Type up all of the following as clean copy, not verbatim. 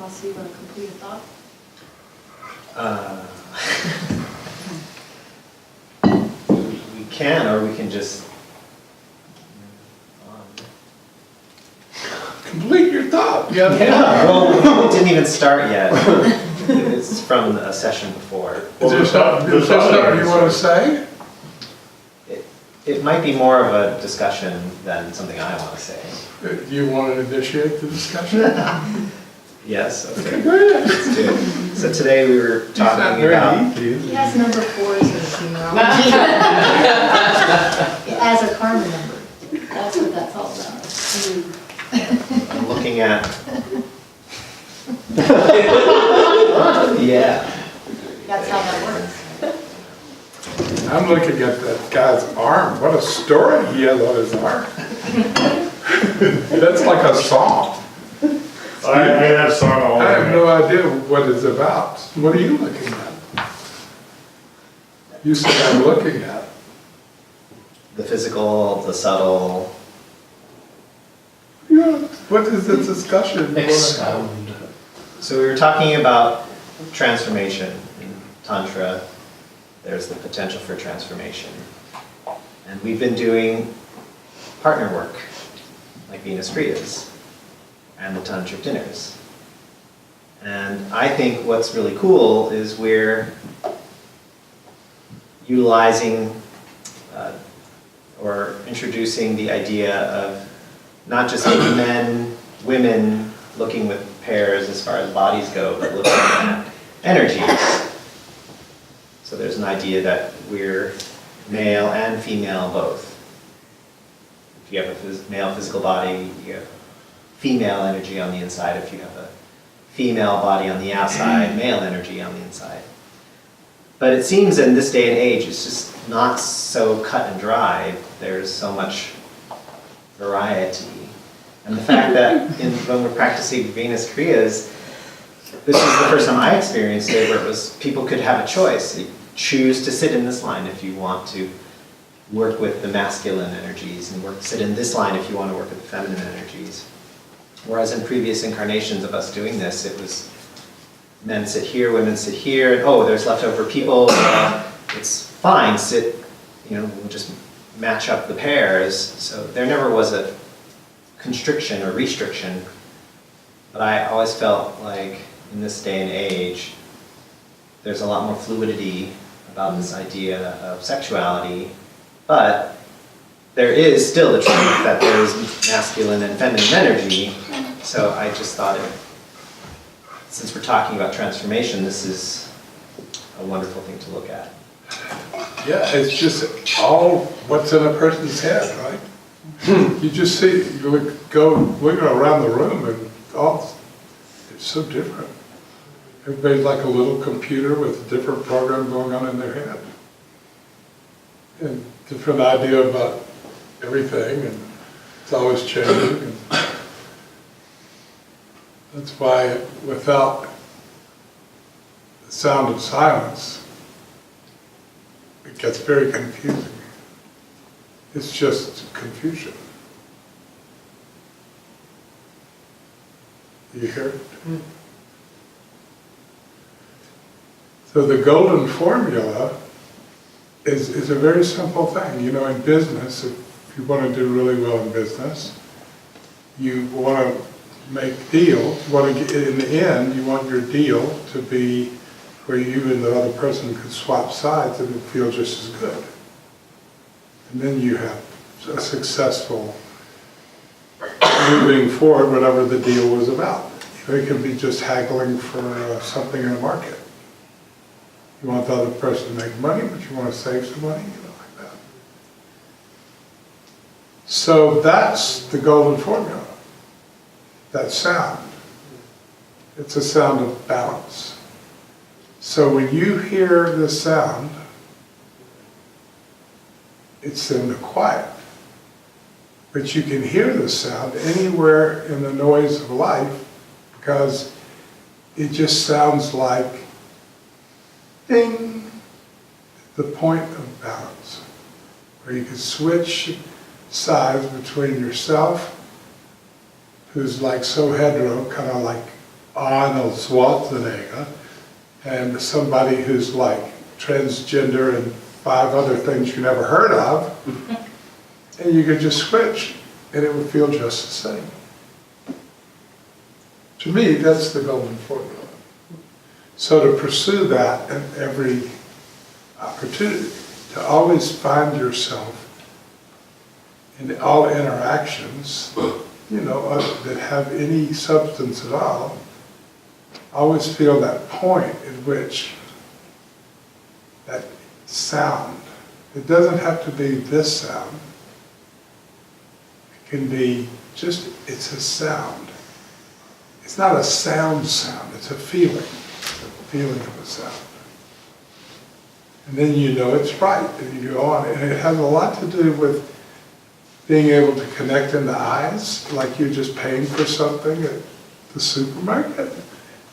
Ross, you want to complete a thought? We can, or we can just. Complete your thought. Yeah. Well, it didn't even start yet. It's from a session before. Is there something you want to say? It might be more of a discussion than something I want to say. Do you want to initiate the discussion? Yes, okay. Go ahead. Let's do it. So today we were It's not talking very about. easy, is He it? has number 4 as his numerology. As a karma number. That's what that's all about. I'm looking at. Yeah. That's how that works. I'm looking at that guy's arm. What a story he has on his arm. That's like a song. I have song all I have over. no idea what it's about. What are you looking at? You said I'm looking at. The physical, the subtle. Yeah, what is this discussion? Expound. So we were talking about transformation in Tantra. There's the potential for transformation. And we've been doing partner work, like Venus Kriyas and the Tantric dinners. And I think what's really cool is we're utilizing or introducing the idea of not just men, women looking with pairs as far as bodies go, but looking at energies. So there's an idea that we're male and female both. If you have a male physical body, you have female energy on the inside. If you have a female body on the outside, male energy on the inside. But it seems in this day and age, it's just not so cut and dry. There's so much variety. And the fact that when we're practicing Venus Kriyas, this is the first time I experienced it, where it was people could have a choice. You choose to sit in this line if you want to work with the masculine energies, and sit in this line if you want to work with the feminine energies. Whereas in previous incarnations of us doing this, it was men sit here, women sit here, and oh, there's leftover people. It's fine, sit, we'll just match up the pairs. So there never was a constriction or restriction. But I always felt like in this day and age, there's a lot more fluidity about this idea of sexuality, but there is still the truth that there is masculine and feminine energy. So I just thought, since we're talking about transformation, this is a wonderful thing to look at. Yeah, it's just all what's in a person's head, right? You just see, you go around the room and it's so different. Everybody's like a little computer with a different program going on in their head. And different idea about everything, and it's always changing. And that's why without the sound of silence, it gets very confusing. It's just confusion. You hear it? So the golden formula is a very simple thing. In business, if you want to do really well in business, you want to make deals. In the end, you want your deal to be where you and the other person could swap sides and it feel just as good. And then you have a successful moving forward, whatever the deal was about. It can be just haggling for something in the market. You want the other person to make money, but you want to save some money, like that. So that's the golden formula, that sound. It's a sound of balance. So when you hear the sound, it's in the quiet. But you can hear the sound anywhere in the noise of life because it just sounds like ding, the point of balance, where you can switch sides between yourself, who's like so hetero, kind of like Arnold Schwarzenegger and somebody who's like transgender and 5 other things you never heard of, and you could just switch and it would feel just the same. To me, that's the golden formula. So to pursue that in every opportunity, to always find yourself in all interactions, that have any substance at all, always feel that point at which that sound, it doesn't have to be this sound, it can be just, it's a sound. It's not a sound, it's a feeling of a sound. And then you know it's right, and you go on, and it has a lot to do with being able to connect in the eyes, like you're just paying for something at the supermarket.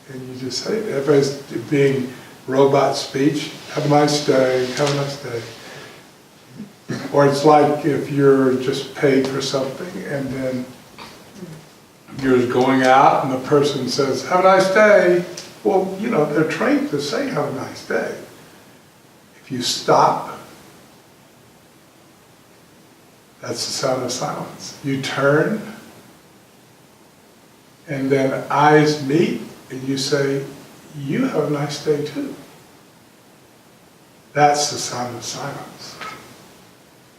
And you just say, everybody's being robot speech, have a nice day, have a nice day. Or it's like if you're just paid for something and then you're going out and the person says, have a nice day. Well, they're trained to say, have a nice day. If you stop, that's the sound of silence. You turn, and then eyes meet, and you say, you have a nice day too. That's the sound of silence.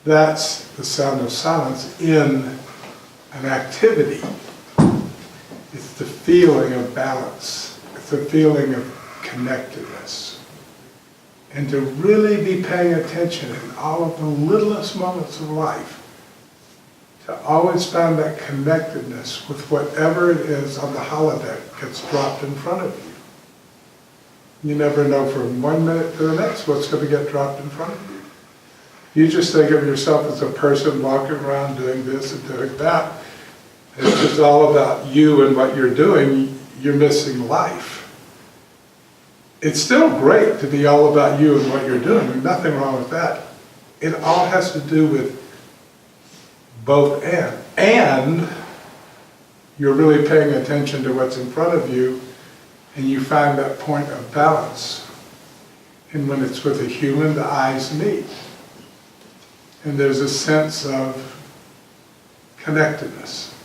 That's the sound of silence in an activity. It's the feeling of balance. It's the feeling of connectedness. And to really be paying attention in all of the littlest moments of life, to always find that connectedness with whatever it is on the holodeck gets dropped in front of you. You never know from 1 minute to the next what's going to get dropped in front of you. You just think of yourself as a person walking around doing this and doing that. It's just all about you and what you're doing. You're missing life. It's still great to be all about you and what you're doing. There's nothing wrong with that. It all has to do with both and you're really paying attention to what's in front of you, and you find that point of balance. And when it's with a human, the eyes meet. And there's a sense of connectedness.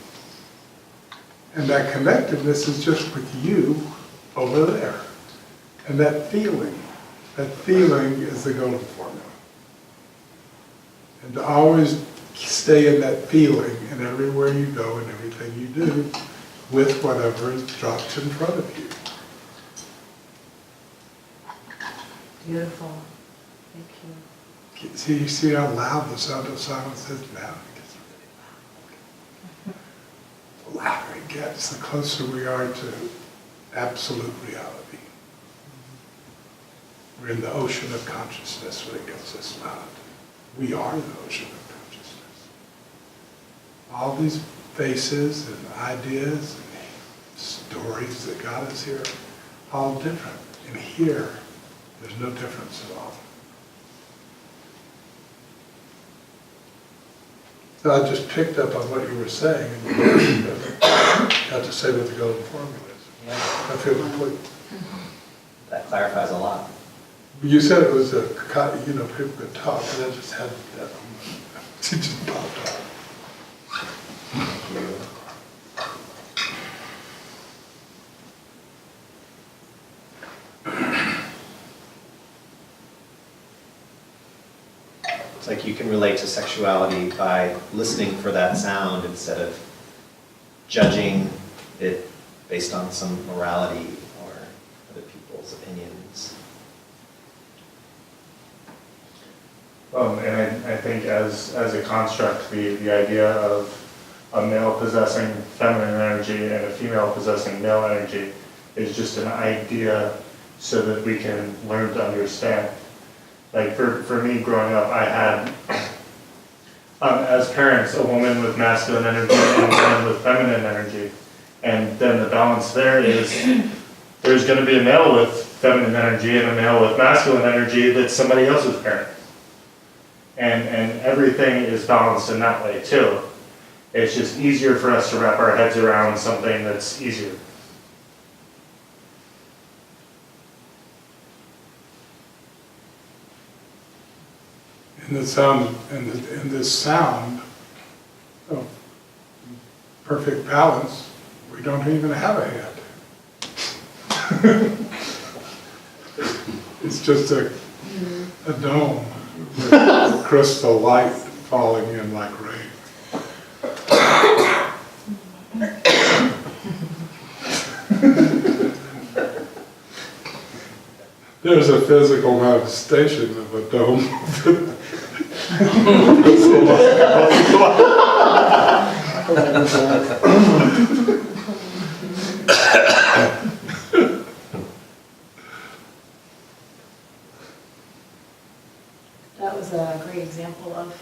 And that connectedness is just with you over there. And that feeling is the golden formula. And to always stay in that feeling and everywhere you go and everything you do with whatever is dropped in front of you. Beautiful. Thank you. You see how loud the sound of silence is now? It gets really loud. The louder it gets, the closer we are to absolute reality. We're in the ocean of consciousness when it gets this loud. We are the ocean of consciousness. All these faces and ideas and stories that got us here, all different. And here, there's no difference at all. So I just picked up on what you were saying and got to say what the golden formula is. Yeah, I feel complete. that clarifies a lot. You said it was people could talk, and I just had that. It just popped up. Thank you. It's like you can relate to sexuality by listening for that sound instead of judging it based on some morality or other people's opinions. And I think as a construct, the idea of a male possessing feminine energy and a female possessing male energy is just an idea so that we can learn to understand. Like for me growing up, I had, as parents, a woman with masculine energy and a woman with feminine energy. And then the balance there is there's going to be a male with feminine energy and a male with masculine energy that's somebody else's parent. And everything is balanced in that way too. It's just easier for us to wrap our heads around something that's easier. in the sound, in this sound of perfect balance, we don't even have a head. It's just a dome with crystal light falling in like rain. There's a physical manifestation of a dome. That was a great example of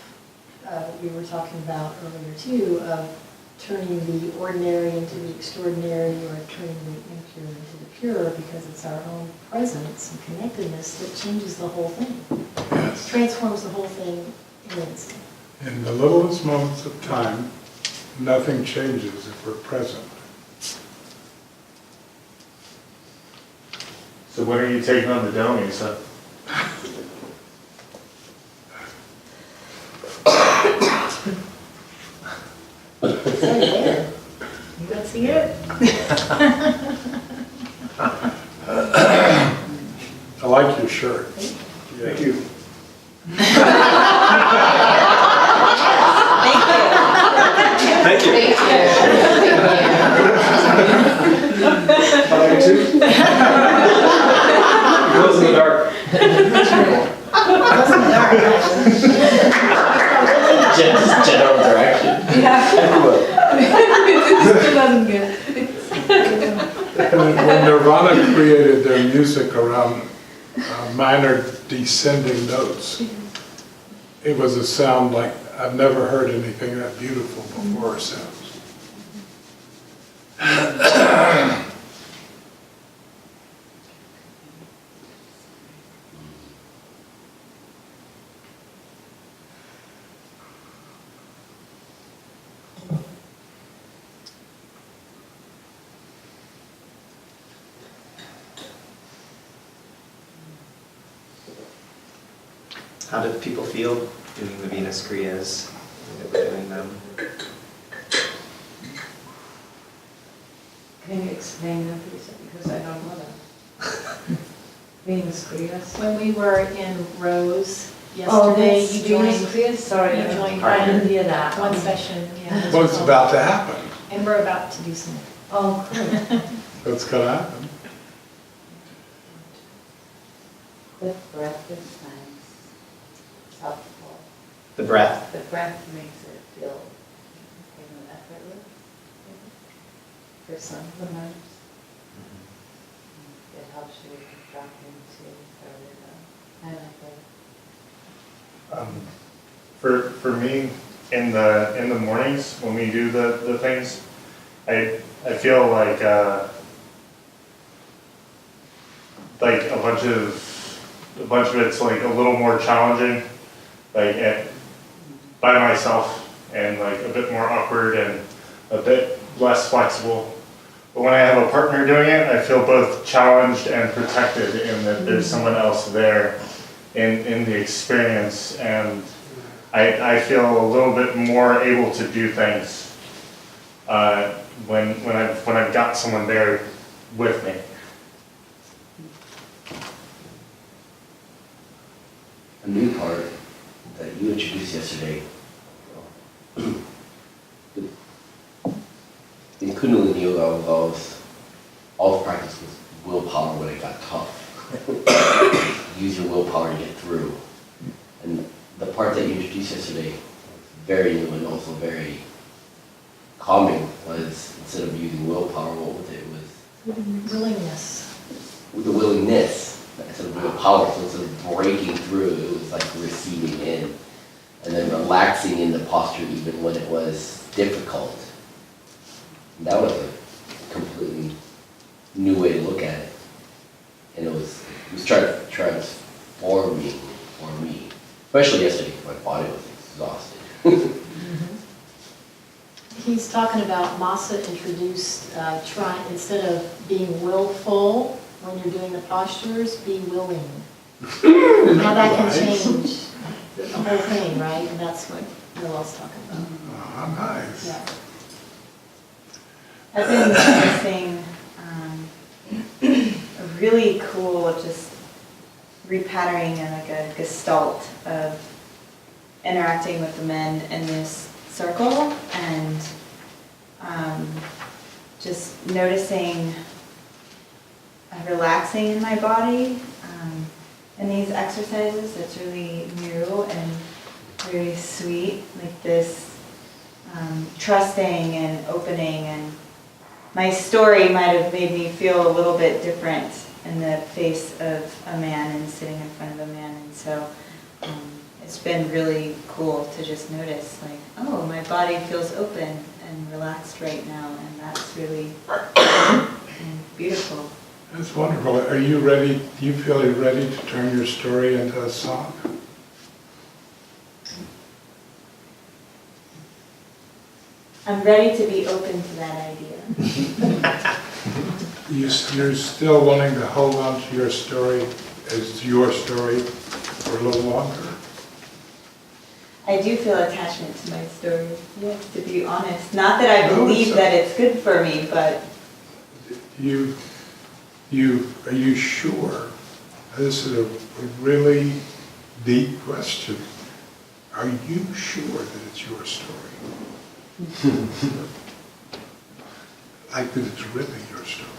what we were talking about earlier too, of turning the ordinary into the extraordinary, or turning the impure into the pure, because it's our own presence and connectedness that changes the whole thing. Yes. Transforms the whole thing in an instant. In the littlest moments of time, nothing changes if we're present. So when are you taking on the dome, Isa? It's right there. You don't see it? I like your shirt. Thank you. Thank you. I too. It glows in the dark. General direction. Everywhere. When Nirvana created their music around minor descending notes, it was a sound like I've never heard anything that beautiful before or since. How did people feel doing the Venus Kriyas when they were doing them? Can you explain that, please? Because I don't know that. Venus Kriyas. When we were in Rose Oh, yesterday, this you Venus joined Kriyas? Sorry, you joined I didn't hear that. one session. Yeah, What's about to happen? and we're about to do something. Oh, cool. What's going to happen? The breath is nice. Helpful. The breath? The breath makes it feel effortless for some of the nerves. It helps you drop into further. I like that. For me, in the mornings when we do the things, I feel like a bunch of it's like a little more challenging, like by myself, and like a bit more awkward and a bit less flexible. But when I have a partner doing it, I feel both challenged and protected in that there's someone else there in the experience, and I feel a little bit more able to do things when I've got someone there with me. A new part that you introduced yesterday. In Kundalini Yoga involves all the practice with willpower when it got tough. Use your willpower to get through. And the part that you introduced yesterday, very new and also very calming, was instead of using willpower, what was it? It was Willingness. the willingness. Instead of willpower, so instead of breaking through, it was like receding in. And then relaxing in the posture even when it was difficult. And that was a completely new way to look at it. And it was transforming for me. Especially yesterday, my body was exhausted. He's talking about Masa introduced, instead of being willful when you're doing the postures, be willing. How that can change the whole thing, right? And that's what Noel's talking about. Oh, nice. Yeah. I've been noticing a really cool just repatterning and like a gestalt of interacting with the men in this circle, and just noticing relaxing in my body in these exercises. It's really new and very sweet, like this trusting and opening, and my story might have made me feel a little bit different in the face of a man and sitting in front of a man, and so it's been really cool to just notice, like, oh, my body feels open and relaxed right now, and that's really beautiful. That's wonderful. Are you ready, do you feel ready to turn your story into a song? I'm ready to be open to that idea. You're still wanting to hold on to your story as your story for a little longer? I do feel attachment to my story, yes, to be honest. Not that I No, believe it's that it's good for me, but Are you sure? This is a really deep question. Are you sure that it's your story? Like that it's really your story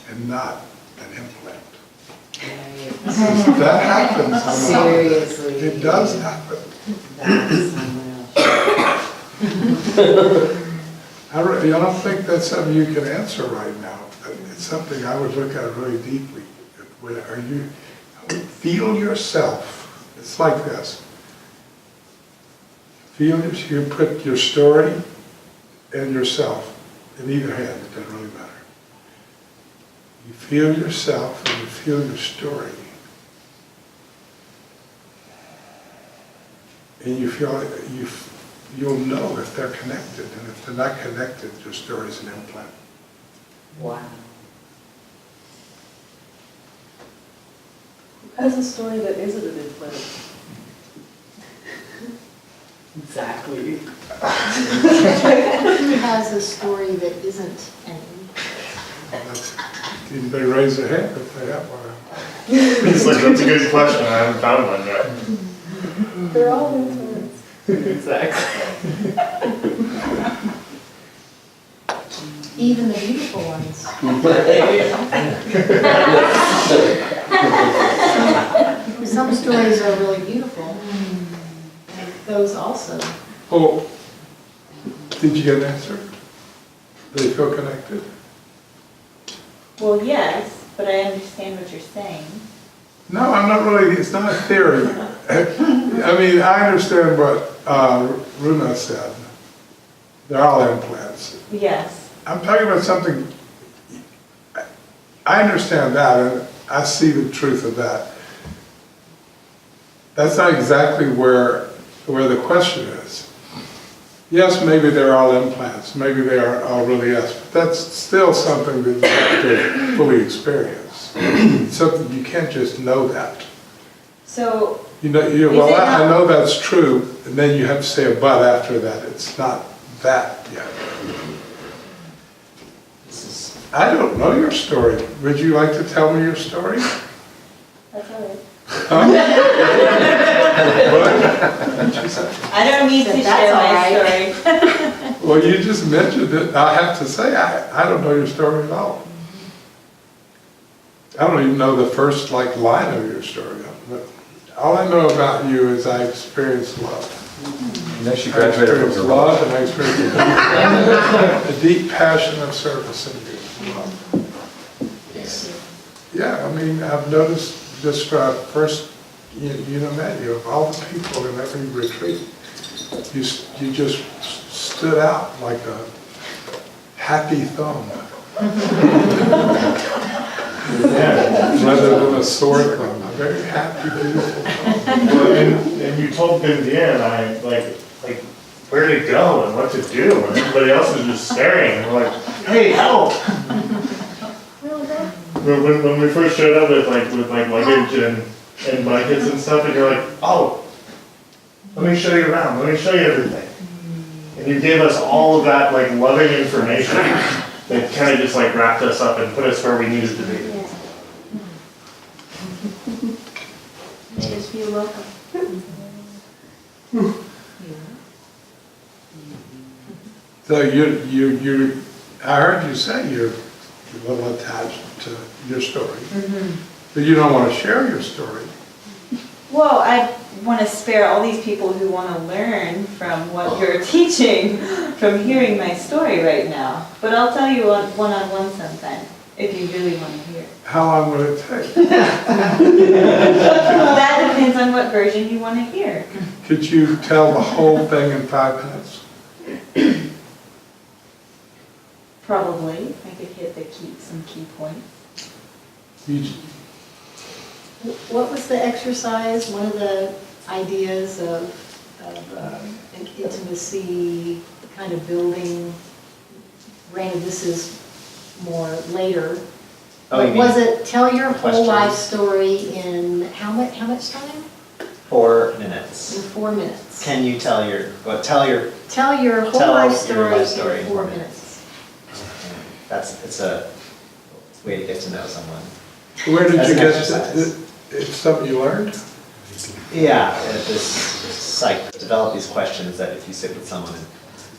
and not an implant. That happens. I know. Seriously. It does happen. That's someone else. I don't think that's something you can answer right now. It's something I would look at really deeply. Are you, feel yourself. It's like this. You put your story and yourself in either hand, it doesn't really matter. You feel yourself and you feel your story. And you feel, you'll know if they're connected, and if they're not connected, your story's an implant. Wow. Has a story that isn't an implant. Exactly. Who has a story that isn't an That's, anybody raise their hand if they have one? It's like, that's a good question, I haven't found one yet. They're all implants. Exactly. even the beautiful ones. Some stories are really beautiful, and those also. Oh, did you get an answer? Do they feel connected? Well, yes, but I understand what you're saying. No, I'm not really, it's not a theory. I mean, I understand what Rudra said. They're all implants. Yes. I'm talking about something, I understand that, and I see the truth of that. That's not exactly where the question is. Yes, maybe they're all implants, maybe they are all really us, but that's still something that you have to fully experience. It's something you can't just know that. So, You know, I know that's true, and then you have to say a but after that. It's not that yet. I don't know your story. Would you like to tell me your story? that's all right. Huh? I don't need to That's share all my right. story. Well, you just mentioned it. I have to say, I don't know your story at all. I don't even know the first line of your story. But all I know about you is I experienced love. You know, she I graduated from experienced your love, and I experienced a deep passion of service in you. Love. Yes. Yeah, I mean, I've noticed just first, met you, of all the people in every retreat, you just stood out like a happy thumb. Rather than a sore thumb, a very happy, beautiful thumb. Well, and you told me in the end, like where to go and what to do, and everybody else was just staring, and we're like, hey, help! When we first showed up with luggage and blankets and stuff, and you're like, oh, Let me show you around. Let me show you everything. And you gave us all of that like loving information that kind of just like wrapped us up and put us where we needed to be. Just feel welcome. So I heard you say you're a little attached to your story, but you don't want to share your story. Well, I want to spare all these people who want to learn from what you're teaching from hearing my story right now. But I'll tell you one-on-one sometime, if you really want to hear. How long will it take? That depends on what version you want to hear. Could you tell the whole thing in 5 minutes? Probably. I could hit some key points. What was the exercise? One of the ideas of intimacy, kind of building. Granted, this is more later. Oh, But you was mean it tell your whole life questions? story in how much time? 4 In minutes. 4 minutes. Can you tell your Tell your whole Tell life your story life story in in 4 4 minutes. it's a way to get to know someone. Where did As you an get exercise. it's something you learned? Yeah, this site develop these questions that if you sit with someone and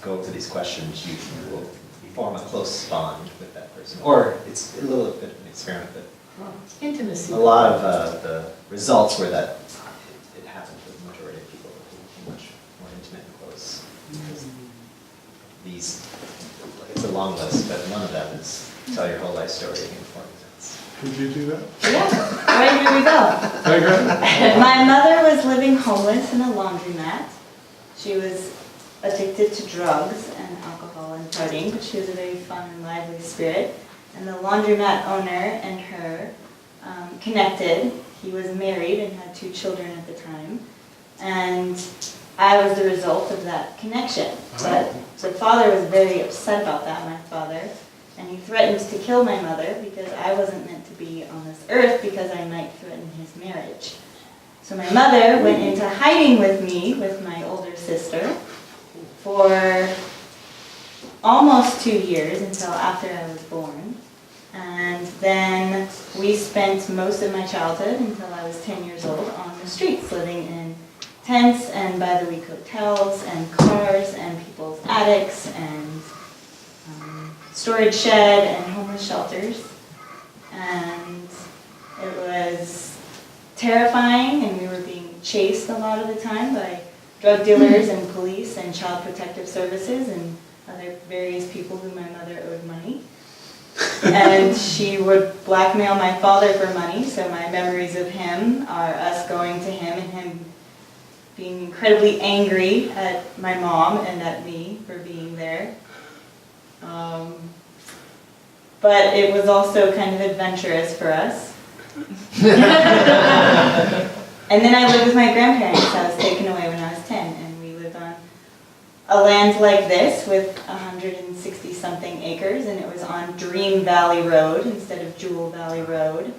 go over these questions, you will form a close bond with that person. Or it's a little bit of an experiment, but Intimacy. a lot of the results were that it happened for the majority of people, that they became much more intimate and close. Because it's a long list, but one of them is tell your whole life story in 4 minutes. Could you do that? Yeah, right, here we go. Okay. My mother was living homeless in a laundromat. She was addicted to drugs and alcohol and partying, but she was a very fun and lively spirit. And the laundromat owner and her connected. He was married and had 2 children at the time. And I was the result of that connection. But the father was very upset about that, my father. And he threatened to kill my mother because I wasn't meant to be on this earth because I might threaten his marriage. So my mother went into hiding with me, with my older sister, for almost 2 years until after I was born. And then we spent most of my childhood until I was 10 years old on the streets, living in tents and by-the-week hotels and cars and people's attics and storage shed and homeless shelters. And it was terrifying, and we were being chased a lot of the time by drug dealers and police and child protective services and other various people who my mother owed money. And she would blackmail my father for money, so my memories of him are us going to him and him being incredibly angry at my mom and at me for being there. But it was also kind of adventurous for us. And then I lived with my grandparents. I was taken away when I was 10, and we lived on a land like this with 160-something acres, and it was on Dream Valley Road instead of Jewel Valley Road.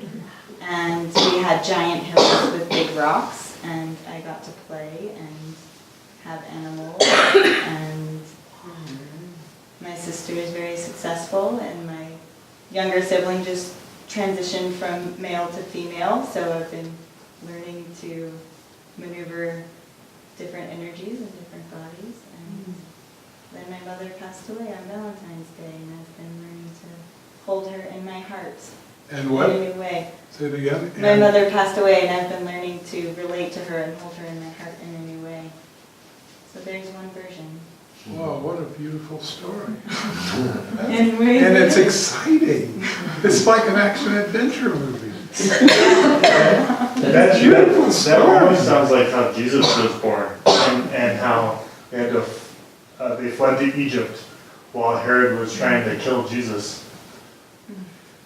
And we had giant hills with big rocks, and I got to play and have animals. And my sister is very successful, and my younger sibling just transitioned from male to female, so I've been learning to maneuver different energies and different bodies. And then my mother passed away on Valentine's Day, and I've been learning to hold her in my heart And in what? a new way. Say it again. My mother passed away, and I've been learning to relate to her and hold her in my heart in a new way. So there's one version. Wow, what a beautiful story. And And it's exciting. It's like an action-adventure movie. That Beautiful that story. almost sounds like how Jesus was born, and how they had to they fled to Egypt while Herod was trying to kill Jesus.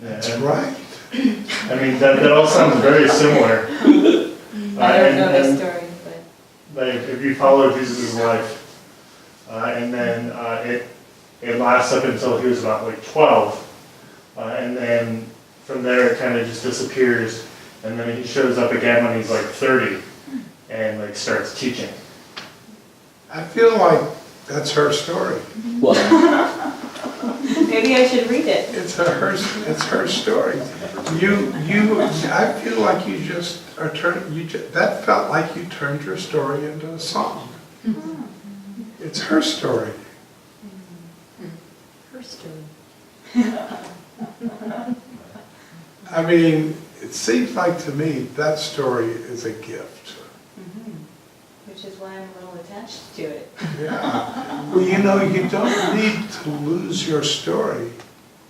That's And, right. I mean, that all sounds very similar. I don't know and- the story, but Like if you follow Jesus' life, and then it lasts up until he was about like 12, and then from there it kind of just disappears, and then he shows up again when he's like 30, and like starts teaching. I feel like that's her story. Well, Maybe I should read it. It's her story. I feel like you just are that felt like you turned your story into a song. It's her story. Her story. I mean, it seems like to me that story is a gift. Which is why I'm a little attached to it. Yeah. Well, you know, you don't need to lose your story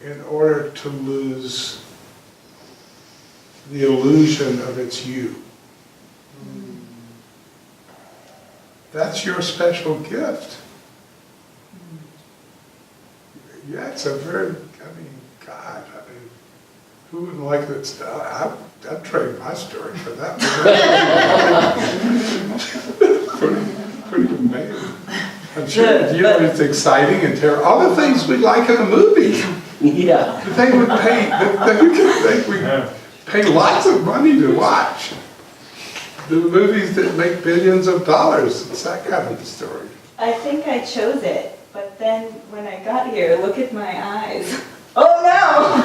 in order to lose the illusion of it's you. That's your special gift. Yeah, it's a very, God, who wouldn't like that? I'd trade my story for that. Pretty amazing. I'm sure, it's exciting and terrible. All the things we like in a movie. yeah. They would pay lots of money to watch. The movies that make billions of dollars, it's that kind of story. I think I chose it, but then when I got here, look at my eyes. Oh no!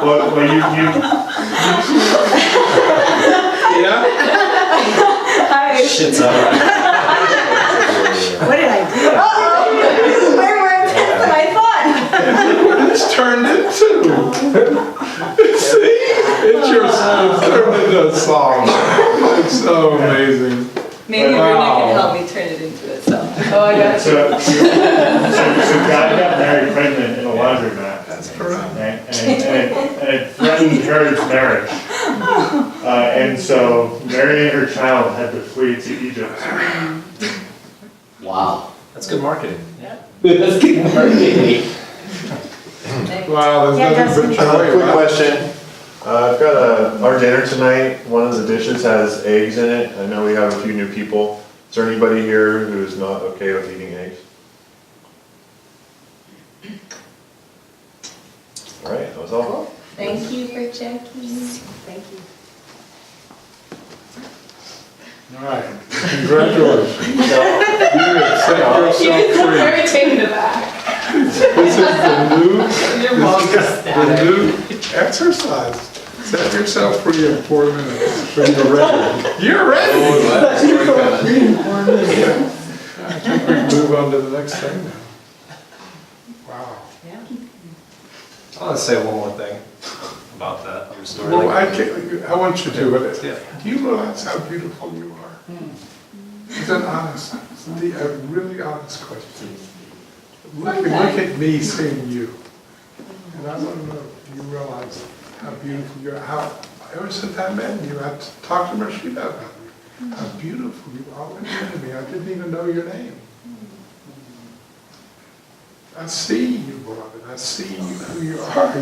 Well, Yeah? Shit's up. What did I do? Way more intense than I thought. What it's turned into. See? It's turned into a song. It's so amazing. Maybe Wow. Rudra can help me turn it into a song. Oh, I got you. so Guy got married pregnant in a laundromat. That's correct. And it threatened her marriage. And so Mary and her child had to flee to Egypt. Wow. That's good marketing. That's good marketing. Wow, Yeah, there's nothing but joy. Quick question. I've got our dinner tonight. One of the dishes has eggs in it. I know we have a few new people. Is there anybody here who's not okay with eating eggs? All right, that was all. Thank you for checking. Thank you. All right, congratulations. You have set yourself free. Very taken aback. This is Your mom is the new exercise. Set yourself free in 4 minutes when you're ready. You're ready! I think we can move on to the next thing now. Wow. I want to say one more thing about that, your story. Well, I want you to, but Yeah. do you realize how beautiful you are? It's a really honest question. Look at me seeing you. And I want to know if you realize how beautiful you are. Ever since I met you, I talked to Mursshud about you. How beautiful you always been to me. I didn't even know your name. I see you, beloved. I see you who you are.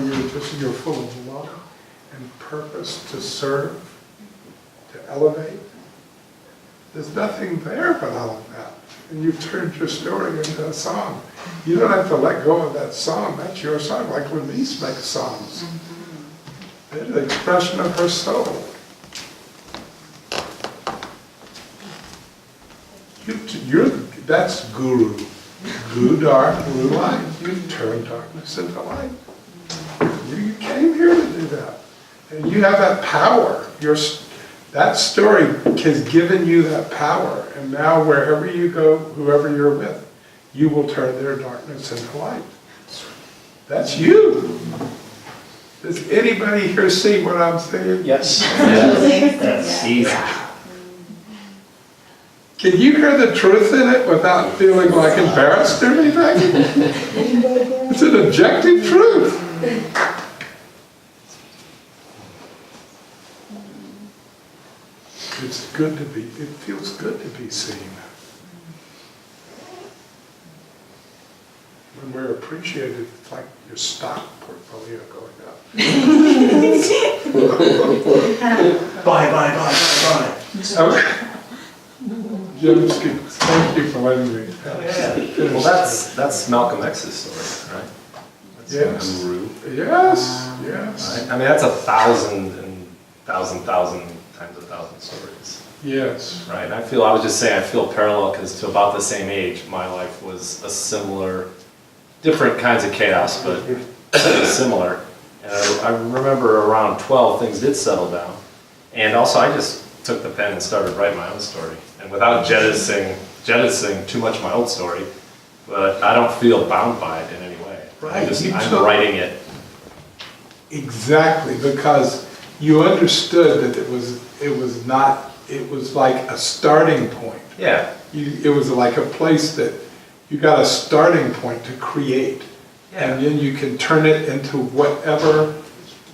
You're full of love and purpose to serve, to elevate. There's nothing there but all of that. And you've turned your story into a song. You don't have to let go of that song. That's your song, like when Lise makes songs. They're the expression of her soul. That's guru. Guru dark, guru light. You turn darkness into light. You came here to do that. And you have that power. That story has given you that power. And now wherever you go, whoever you're with, you will turn their darkness into light. That's you. Does anybody here see what I'm saying? Yes. Yes. Easy. Can you hear the truth in it without feeling like embarrassed or anything? It's an objective truth. It's good to be, it feels good to be seen. When we're appreciated, it's like your stock portfolio going up. Bye. Okay. Jimsky, thank you for letting me. Well, that's Malcolm X's story, right? That's Yes. Guru. Yes, yes. Right? I mean, that's 1,000 and 1,000 times 1,000 stories. Yes. right? I was just saying, I feel parallel because to about the same age, my life was a similar, different kinds of chaos, but similar. And I remember around 12, things did settle down. And also I just took the pen and started writing my own story. And without jettisoning too much of my old story, but I don't feel bound by it in any way. Right. I'm writing it. Exactly, because you understood that it was like a starting point. Yeah. It was like a place that you got a starting point to create. And then you can turn it into whatever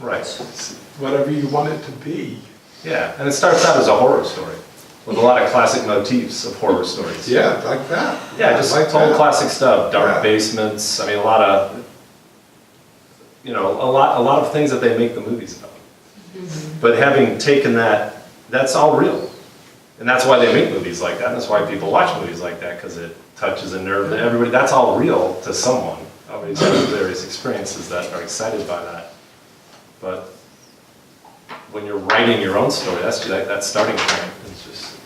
you want it to be. Yeah, and it starts out as a horror story with a lot of classic motifs of horror stories. Yeah, like that. Yeah, just like total that. classic stuff. Dark basements. I mean, a lot of things that they make the movies about. But having taken that, that's all real, and that's why they make movies like that. And that's why people watch movies like that, because it touches a nerve that everybody. That's all real to someone. Everybody's got various experiences that are excited by that. But when you're writing your own story, that starting point is just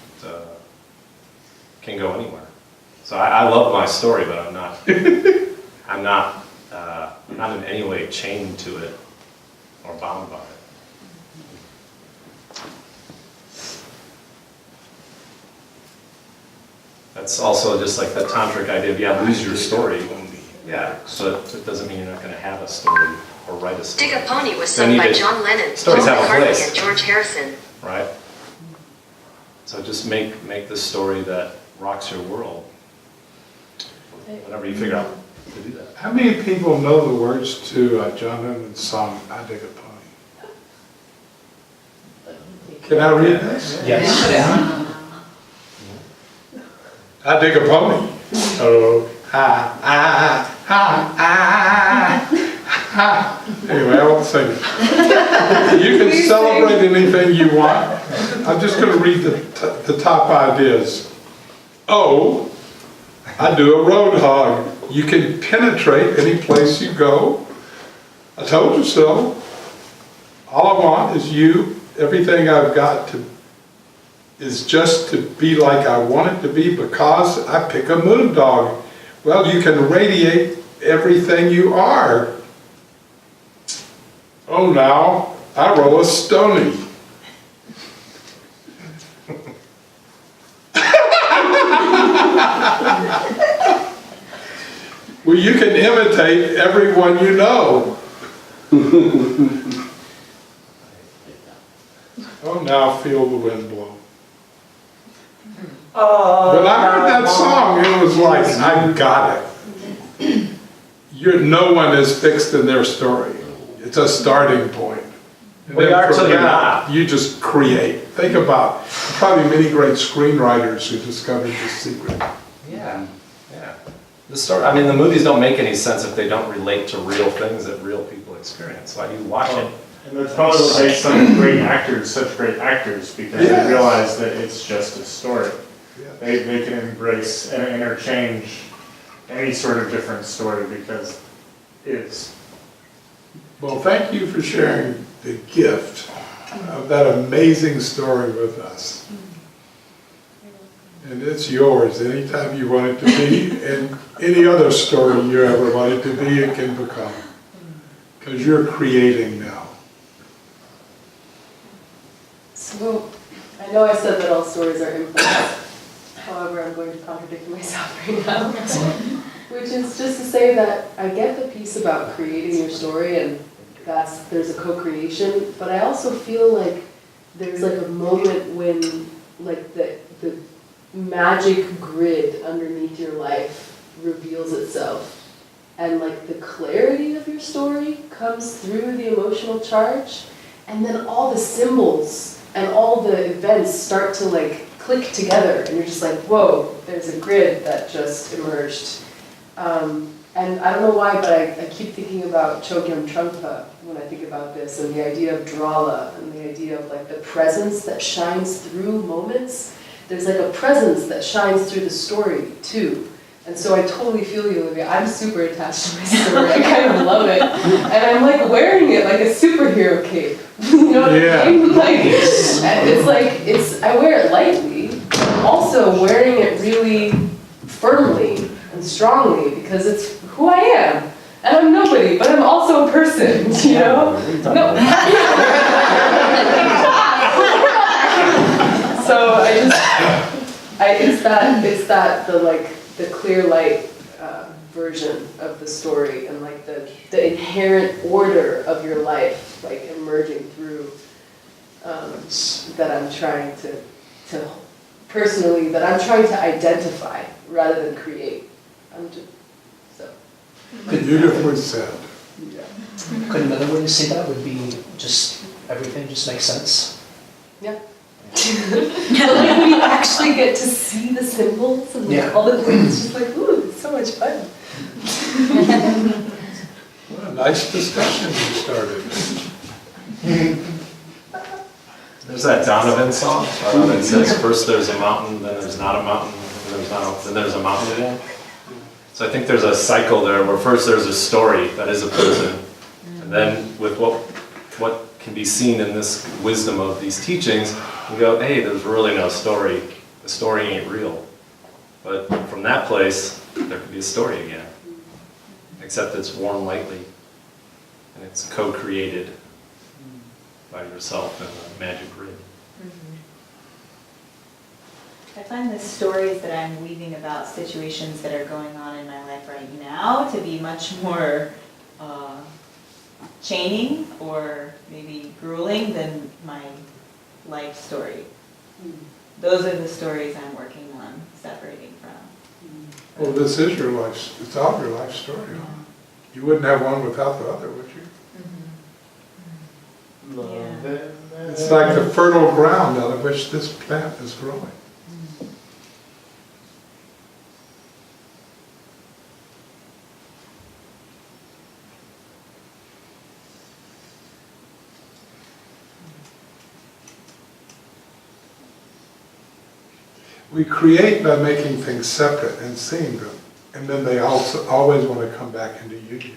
can go anywhere. So I love my story, but I'm not in any way chained to it or bound by it. That's also just like the tantric idea of lose your story. Yeah, so it doesn't mean you're not going to have a story or write a story. Dig a Pony was sung by John Lennon, Paul Stories have a McCartney, place. and George Harrison. Right? So just make the story that rocks your world. Whenever you figure out to do that. How many people know the words to John Lennon's song, I Dig a Pony? Can I read this? Yes. I dig a pony. Oh, Anyway, I won't sing it. You can celebrate anything you want. I'm just going to read the top ideas. Oh, I do a road hog. You can penetrate any place you go. I told you so. All I want is you. Everything I've got is just to be like I want it to be because I pick a moon dog. Well, you can radiate everything you are. Oh, now I roll a stony. Well, you can imitate everyone you know. Oh, now feel the wind blow. When I heard that song, it was like, I got it. No one is fixed in their story. It's a starting point. And Well, you then are from till you're that, not. You just create. Think about probably many great screenwriters who discovered this secret. Yeah. The story. I mean, the movies don't make any sense if they don't relate to real things that real people experience. Why do you watch it? And that's probably what makes some great actors such great actors, because Yes. they realize that it's just a story. Yes. They can embrace and interchange any sort of different story because it's. Well, thank you for sharing the gift of that amazing story with us. And it's yours anytime you want it to be, and any other story you ever want it to be, it can become. Because you're creating now. So, I know I said that all stories are impulse. However, I'm going to contradict myself right now. Which is just to say that I get the piece about creating your story and there's a co-creation, but I also feel like there's like a moment when like the magic grid underneath your life reveals itself. And like the clarity of your story comes through the emotional charge, and then all the symbols and all the events start to like click together, and you're just like, whoa, there's a grid that just emerged. And I don't know why, but I keep thinking about Chogyam Trungpa when I think about this, and the idea of drala, and the idea of like the presence that shines through moments. There's like a presence that shines through the story too. And so I totally feel you, Olivia. I'm super attached to my story. I kind of love it. And I'm like wearing it like a superhero cape. You know what I mean? Like, and it's like, I wear it lightly, but I'm also wearing it really firmly and strongly because it's who I am. And I'm nobody, but I'm also a person, you know? No. So it's that the clear light version of the story and like the inherent order of your life, like emerging through, that I'm trying to personally, that I'm trying to identify rather than create. Beautifully said. Yeah. Could another way to say that would be just everything just makes sense? Yeah. But like when you actually get to see the symbols and like all the things, it's just like, ooh, it's so much fun. What a nice discussion you started. There's that Donovan song that says first there's a mountain, then there's not a mountain, then there's a mountain again. So I think there's a cycle there where first there's a story that is a person, and then with what can be seen in this wisdom of these teachings, you go, hey, there's really no story. The story ain't real. But from that place, there could be a story again. Except it's worn lightly, and it's co-created by yourself and the magic grid. I find the stories that I'm weaving about situations that are going on in my life right now to be much more chaining or maybe grueling than my life story. Those are the stories I'm working on separating from. Well, this is your life, it's all your life story. Huh? You wouldn't have one without the other, would you? Yeah. It's like the fertile ground out of which this plant is growing. We create by making things separate and seeing them, and then they also always want to come back into union.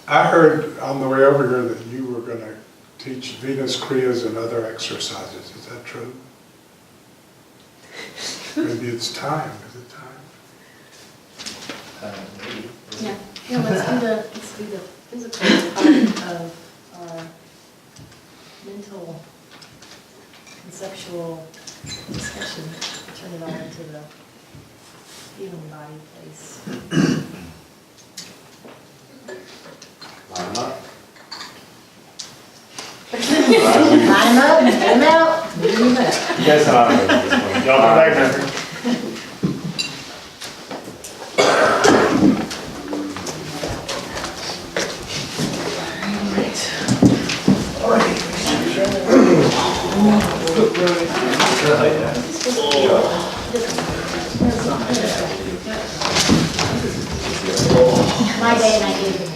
I heard on the way over here that you were going to teach Venus Kriyas and other exercises. Is that true? Maybe it's time. Is it time? Maybe. Yeah, let's do the physical part of our mental, conceptual discussion. Turn it all into the feeling body place. Line up. Line up, get 'em out, move 'em out. You guys have it at this point. Y'all come back now. My day and I gave them.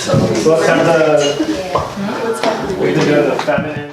So let's have we can do the feminine